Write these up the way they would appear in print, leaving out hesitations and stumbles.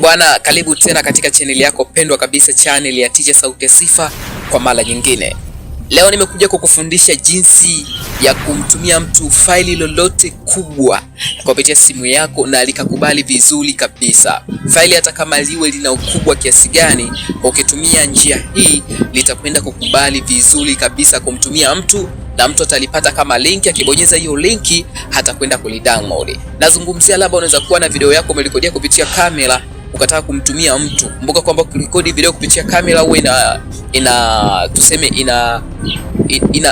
Bwana, karibu tena katika channel yako pendwa kabisa, channel ya Teacher Sauti ya Sifa kwa mara nyingine. Leo nimekuja kukufundisha jinsi ya kumtumia mtu faili lolote kubwa kupitia simu yako na likakubali vizuri kabisa. Faili hata kama liwe lina ukubwa kiasi gani, ukitumia njia hii litakwenda kukubali vizuri kabisa kumtumia mtu, na mtu atalipata kama linki. Akibonyeza hiyo linki hatakwenda kulidownload. Nazungumzia labda unaweza kuwa na video yako umerekodia kupitia kamera ukataka kumtumia mtu. Kumbuka kwamba kurekodi video kupitia kamera huwa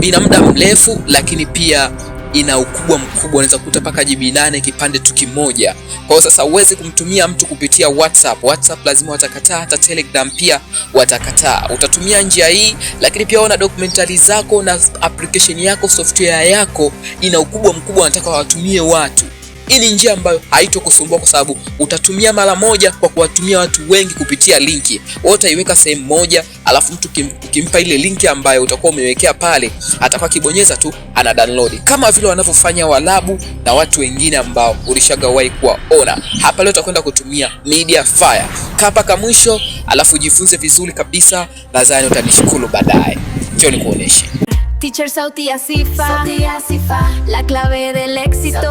ina muda mrefu, lakini pia ina ukubwa mkubwa. Unaweza kukuta paka GB 8 kipande tu kimoja. Kwa hiyo sasa uwezi kumtumia mtu kupitia WhatsApp. WhatsApp lazima watakataa, hata Telegram pia watakataa. Utatumia njia hii, lakini pia una documentary zako na application yako, software yako ina ukubwa mkubwa, unataka watumie watu. Hii ni njia ambayo haitokusumbua kwa sababu utatumia mara moja kwa kuwatumia watu wengi kupitia linki. Wewe utaiweka sehemu moja, alafu mtu ukimpa ile linki ambayo utakuwa umewekea pale, atakuwa kibonyeza tu ana download, kama vile wanavyofanya Waarabu na watu wengine ambao ulishagawahi kuwaona. Hapa leo utakwenda kutumia Mediafire. Kapa ka mwisho, alafu jifunze vizuri kabisa, nadhani utanishukuru baadaye. Njoo nikuoneshe. Teacher Sauti ya Sifa, la clave del éxito.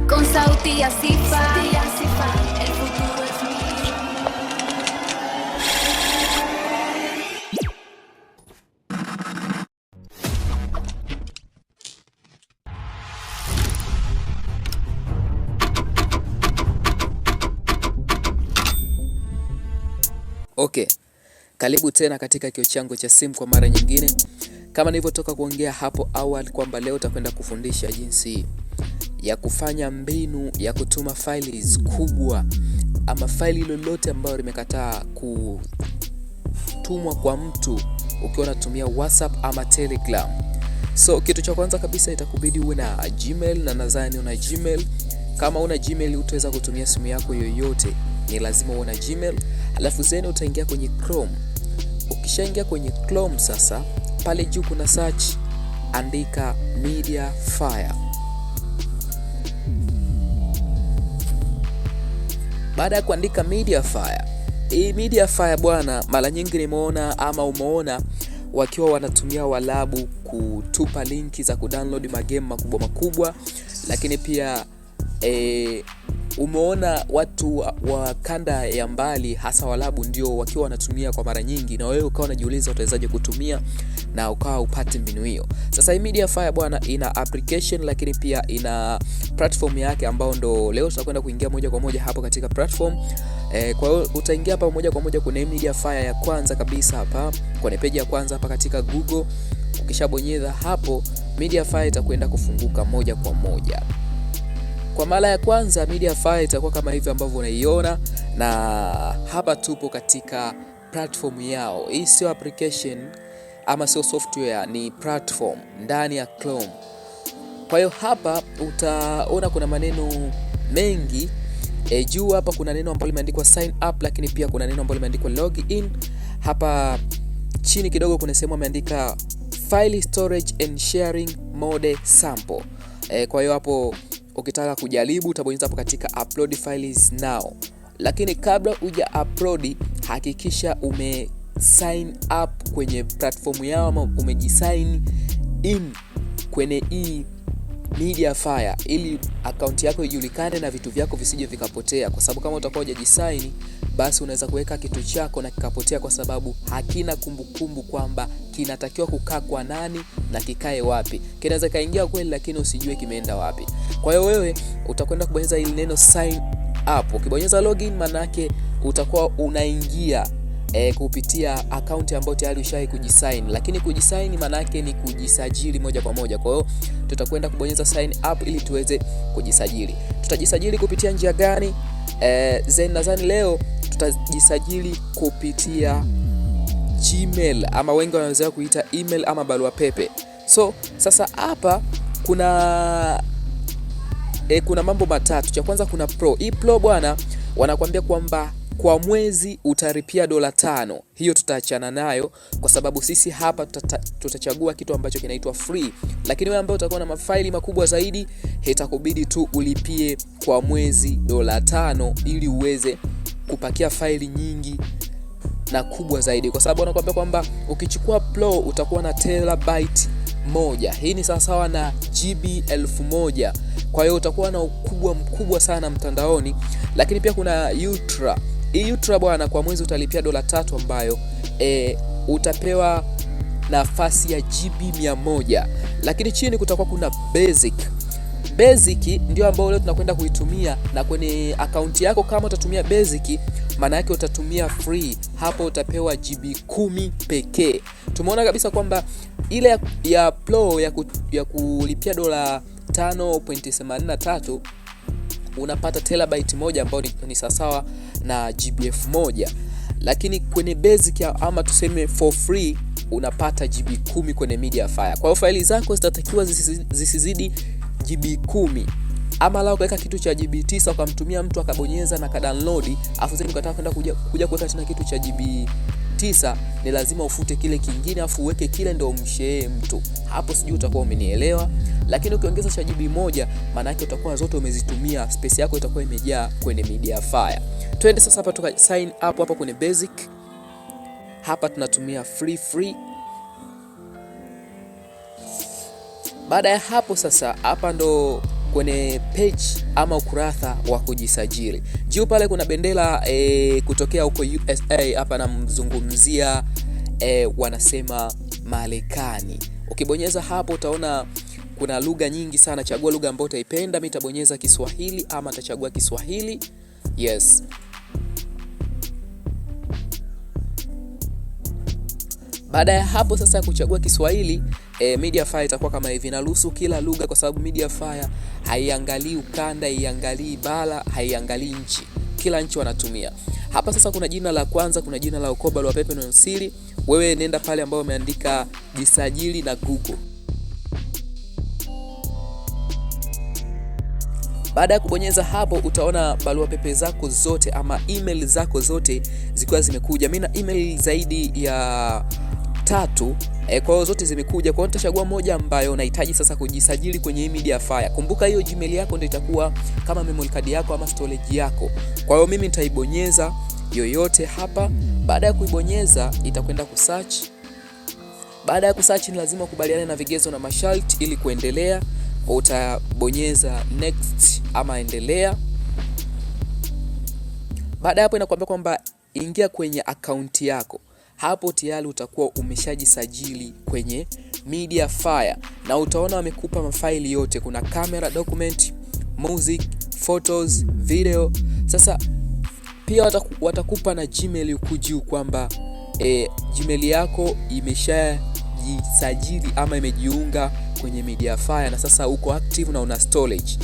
Con Sauti ya Sifa, el futuro es mío. Okay, karibu tena katika kio changu cha simu kwa mara nyingine. Kama nilivyotoka kuongea hapo awali kwamba leo utakwenda kufundisha jinsi ya kufanya mbinu ya kutuma files kubwa ama faili lolote ambalo limekataa kutumwa kwa mtu ukiwa unatumia WhatsApp ama Telegram. So kitu cha kwanza kabisa itakubidi uwe na Gmail, na nadhani una Gmail. Kama una Gmail utaweza kutumia simu yako yoyote, ni lazima uwe na Gmail. Alafu zeni utaingia kwenye Chrome. Ukishaingia kwenye Chrome sasa, pale juu kuna search, andika Mediafire. Baada ya kuandika Mediafire, hii Mediafire bwana, mara nyingi nimeona ama umeona wakiwa wanatumia Waarabu kutupa linki za kudownload magame makubwa makubwa, lakini pia umeona watu wa kanda ya mbali hasa Waarabu ndio wakiwa wanatumia kwa mara nyingi, na wewe ukawa unajiuliza utawezaje kutumia na ukawa upate mbinu hiyo. Sasa hii Mediafire bwana ina application, lakini pia ina platform yake ambao ndo leo tutakwenda kuingia moja kwa moja hapo katika platform. Kwa hiyo utaingia hapa moja kwa moja kwenye Mediafire ya kwanza kabisa hapa kwenye page ya kwanza hapa katika Google. Ukishabonyeza hapo, Mediafire itakwenda kufunguka moja kwa moja. Kwa mara ya kwanza Mediafire itakuwa kama hivi ambavyo unaiona, na hapa tupo katika platform yao. Hii sio application ama sio software, ni platform ndani ya Chrome. Kwa hiyo hapa utaona kuna maneno mengi. Juu hapa kuna neno ambalo limeandikwa sign up, lakini pia kuna neno ambalo limeandikwa log in. Hapa chini kidogo kuna sehemu imeandika file storage and sharing mode sample. Kwa hiyo hapo ukitaka kujaribu utabonyeza hapo katika upload files now. Lakini kabla uja upload, hakikisha ume sign up kwenye platform yao ama umejisign in kwenye hii Mediafire, ili account yako ijulikane na vitu vyako visije vikapotea, kwa sababu kama utakuwa hujajisign basi unaweza kuweka kitu chako na kikapotea, kwa sababu hakina kumbukumbu kwamba kinatakiwa kukaa kwa nani na kikae wapi. Kinaweza kaingia kweli lakini usijue kimeenda wapi. Kwa hiyo wewe utakwenda kubonyeza ile neno sign up. Ukibonyeza login, maana yake utakuwa unaingia kupitia account ambayo tayari ushawahi kujisign, lakini kujisign maana yake ni kujisajili moja kwa moja. Kwa hiyo tutakwenda kubonyeza sign up ili tuweze kujisajili. Tutajisajili kupitia njia gani? Nadhani leo tutajisajili kupitia Gmail, ama wengi wanaweza kuita email ama barua pepe. So sasa hapa kuna mambo matatu. Cha kwanza kuna Pro. Hii Pro bwana wanakuambia kwamba kwa mwezi utaripia $5. Hiyo tutaachana nayo kwa sababu sisi hapa tutachagua kitu ambacho kinaitwa free. Lakini wewe ambao utakuwa na mafaili makubwa zaidi, itakubidi tu ulipie kwa mwezi $5 ili uweze kupakia faili nyingi na kubwa zaidi, kwa sababu anakuambia kwamba ukichukua Pro utakuwa na terabyte moja. Hii ni sawasawa na GB 1000. Kwa hiyo utakuwa na ukubwa mkubwa sana mtandaoni. Lakini pia kuna Ultra. Hii Ultra bwana, kwa mwezi utalipia $3 ambayo utapewa nafasi ya GB 100. Lakini chini kutakuwa kuna Basic. Basic ndio ambao leo tunakwenda kuitumia, na kwenye akaunti yako kama utatumia Basic, maana yake utatumia free. Hapo utapewa GB 10 pekee. Tumeona kabisa kwamba ile ya Pro ya kulipia $5.83 unapata terabyte moja ambayo ni sawasawa na GB 1000. Lakini kwenye Basic ama tuseme for free unapata GB 10 kwenye Mediafire. Kwa hiyo faili zako zitatakiwa zisizidi GB 10. Ama lao kuweka kitu cha GB 9 ukamtumia mtu akabonyeza na kadownload, afu zeni ukataka kwenda kuja kuweka tena kitu cha GB 9, ni lazima ufute kile kingine afu uweke kile ndio umshare mtu. Hapo sijui utakuwa umenielewa. Lakini ukiongeza cha GB 1, maana yake utakuwa zote umezitumia, space yako itakuwa imejaa kwenye Mediafire. Twende sasa hapa tuka sign up hapa kwenye Basic. Hapa tunatumia free. Baada ya hapo sasa, hapa ndo kwenye page ama ukurasa wa kujisajili. Juu pale kuna bendera kutokea huko USA. Hapa namzungumzia wanasema Marekani. Ukibonyeza hapo utaona kuna lugha nyingi sana, chagua lugha ambayo utaipenda. Mimi nitabonyeza Kiswahili ama nitachagua Kiswahili. Yes. Baada ya hapo sasa kuchagua Kiswahili, Mediafire itakuwa kama hivi. Naruhusu kila lugha kwa sababu Mediafire haiangalii ukanda, haiangalii bara, haiangalii nchi. Kila nchi wanatumia. Hapa sasa kuna jina la kwanza, kuna jina la ukoo, barua pepe na siri. Wewe nenda pale ambao umeandika jisajili na Google. Baada ya kubonyeza hapo utaona barua pepe zako zote ama email zako zote zikiwa zimekuja. Mimi na email zaidi ya 3, kwa hiyo zote zimekuja. Kwa hiyo nitachagua moja ambayo nahitaji sasa kujisajili kwenye Mediafire. Kumbuka hiyo Gmail yako ndio itakuwa kama memory card yako ama storage yako. Kwa hiyo mimi nitaibonyeza yoyote hapa. Baada ya kuibonyeza itakwenda kusearch. Baada ya kusearch ni lazima ukubaliane na vigezo na masharti ili kuendelea. Utabonyeza next ama endelea. Baada hapo inakuambia kwamba ingia kwenye akaunti yako. Hapo tayari utakuwa umeshajisajili kwenye Mediafire na utaona wamekupa mafaili yote. Kuna camera, document, music, photos, video. Sasa pia watakupa na Gmail huku juu kwamba Gmail yako imeshajisajili ama imejiunga kwenye Mediafire na sasa uko active na una storage.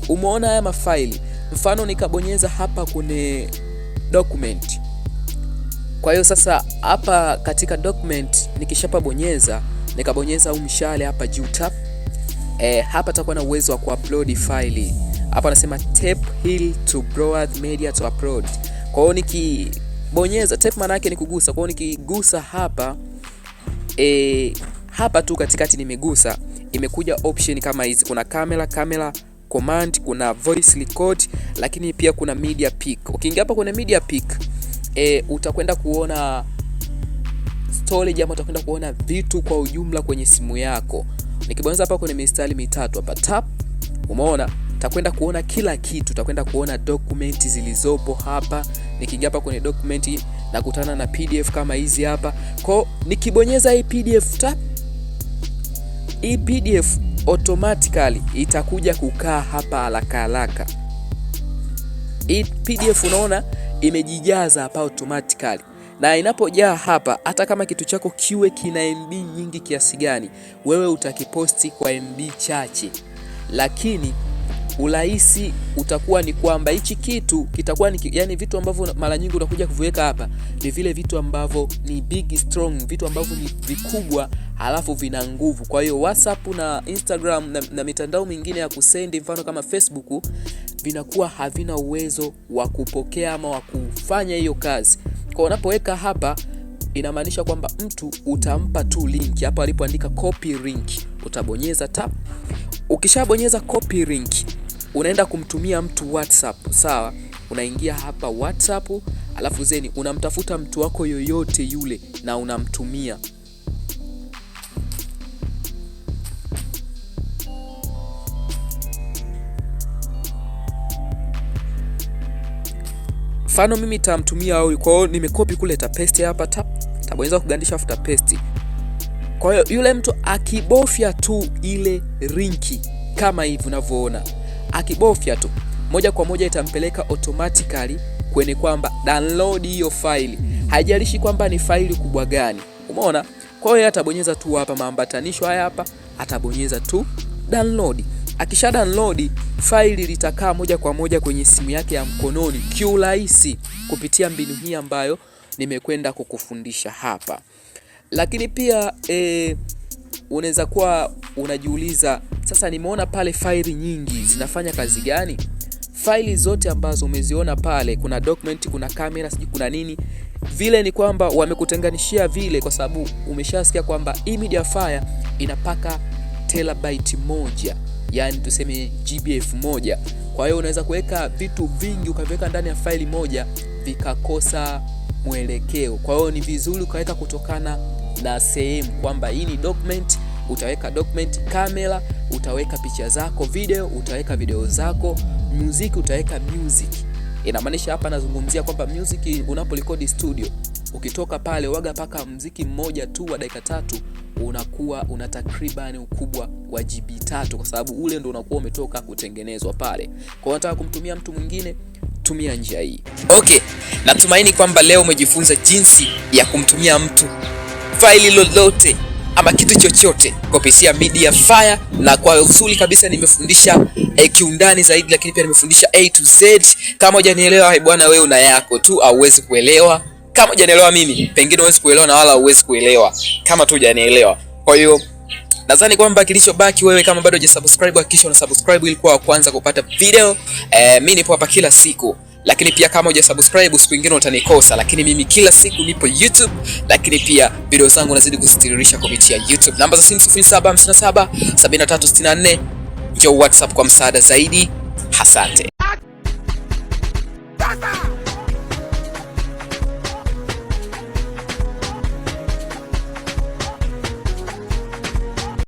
Umeona haya mafaili. Mfano nikabonyeza hapa kwenye document. Kwa hiyo sasa hapa katika document nikishapabonyeza, nikabonyeza mshale hapa juu tap, hapa takuwa na uwezo wa kuupload file. Hapa nasema tap here to browse media to upload. Kwa hiyo nikibonyeza tap maana yake ni kugusa. Kwa hiyo nikigusa hapa hapa tu katikati nimegusa, imekuja option kama hizi. Kuna camera command, kuna voice record, lakini pia kuna media pick. Ukiingia hapa kwenye media pick, utakwenda kuona storage ama utakwenda kuona vitu kwa ujumla kwenye simu yako. Nikibonyeza hapa kwenye mistari mitatu hapa tap, umeona takwenda kuona kila kitu. Takwenda kuona document zilizopo hapa. Nikiingia hapa kwenye document nakutana na PDF kama hizi hapa. Kwa nikibonyeza hii PDF tap, hii PDF automatically itakuja kukaa hapa haraka. Hii PDF unaona imejijaza hapa automatically. Na inapojaa hapa, hata kama kitu chako kiwe kina MB nyingi kiasi gani, wewe utakiposti kwa MB chache. Lakini urahisi utakuwa ni kwamba hichi kitu kitakuwa ni yani vitu ambavyo mara nyingi unakuja kuviweka hapa ni vile vitu ambavyo ni big strong, vitu ambavyo ni vikubwa halafu vina nguvu. Kwa hiyo WhatsApp na Instagram na mitandao mingine ya kusendi mfano kama Facebook vinakuwa havina uwezo wa kupokea ama wa kufanya hiyo kazi. Kwa unapoweka hapa inamaanisha kwamba mtu utampa tu link hapa alipoandika copy link, utabonyeza tap. Ukishabonyeza copy link unaenda kumtumia mtu WhatsApp, sawa? unaingia hapa WhatsApp, alafu zeni unamtafuta mtu wako yoyote yule na unamtumia. Mfano mimi nitamtumia huyu, kwa hiyo nimekopi kule, paste hapa, tabonyeza kugandisha afuta paste. Kwa hiyo yule mtu akibofya tu ile linki kama hivi unavyoona, akibofya tu moja kwa moja itampeleka automatically kwenye kwamba download hiyo faili. Haijalishi kwamba ni faili kubwa gani. Umeona? Kwa hiyo atabonyeza tu hapa maambatanisho haya hapa, atabonyeza tu download. Akisha download faili litakaa moja kwa moja kwenye simu yake ya mkononi kiurahisi kupitia mbinu hii ambayo nimekwenda kukufundisha hapa. Lakini pia unaweza kuwa unajiuliza, sasa nimeona pale faili nyingi zinafanya kazi gani? Faili zote ambazo umeziona pale, kuna document, kuna kamera, sijui kuna nini, vile ni kwamba wamekutenganishia vile kwa sababu umeshasikia kwamba hii Mediafire inapaka terabyte moja, yani tuseme GBF moja. Kwa hiyo unaweza kuweka vitu vingi ukaviweka ndani ya faili moja vikakosa mwelekeo. Kwa hiyo ni vizuri ukaweka kutokana na sehemu, kwamba hii ni document, utaweka document, kamera utaweka picha zako, video utaweka video zako, music utaweka music. Inamaanisha hapa nazungumzia kwamba music unaporekodi studio, ukitoka pale waga paka muziki mmoja tu wa dakika 3 unakuwa una takriban ukubwa wa GB 3, kwa sababu ule ndo unakuwa umetoka kutengenezwa pale. Kwa hiyo nataka kumtumia mtu mwingine, tumia njia hii. Okay, natumaini kwamba leo umejifunza jinsi ya kumtumia mtu faili lolote ama kitu chochote kupitia Mediafire, na kwa usuli kabisa nimefundisha kiundani zaidi, lakini pia nimefundisha A to Z. Kama hujanielewa bwana, wewe una yako tu, hauwezi kuelewa. Kama hujanielewa mimi, pengine huwezi kuelewa na wala hauwezi kuelewa kama tu hujanielewa. Kwa hiyo nadhani kwamba kilichobaki, wewe kama bado hujasubscribe, hakikisha una subscribe ili kuwa kwanza kupata video. Mimi nipo hapa kila siku, lakini pia kama hujasubscribe siku nyingine utanikosa, lakini mimi kila siku nipo YouTube, lakini pia video zangu nazidi kuzitiririsha kupitia YouTube. Namba za simu 0757 7364. Njoo WhatsApp kwa msaada zaidi. Asante.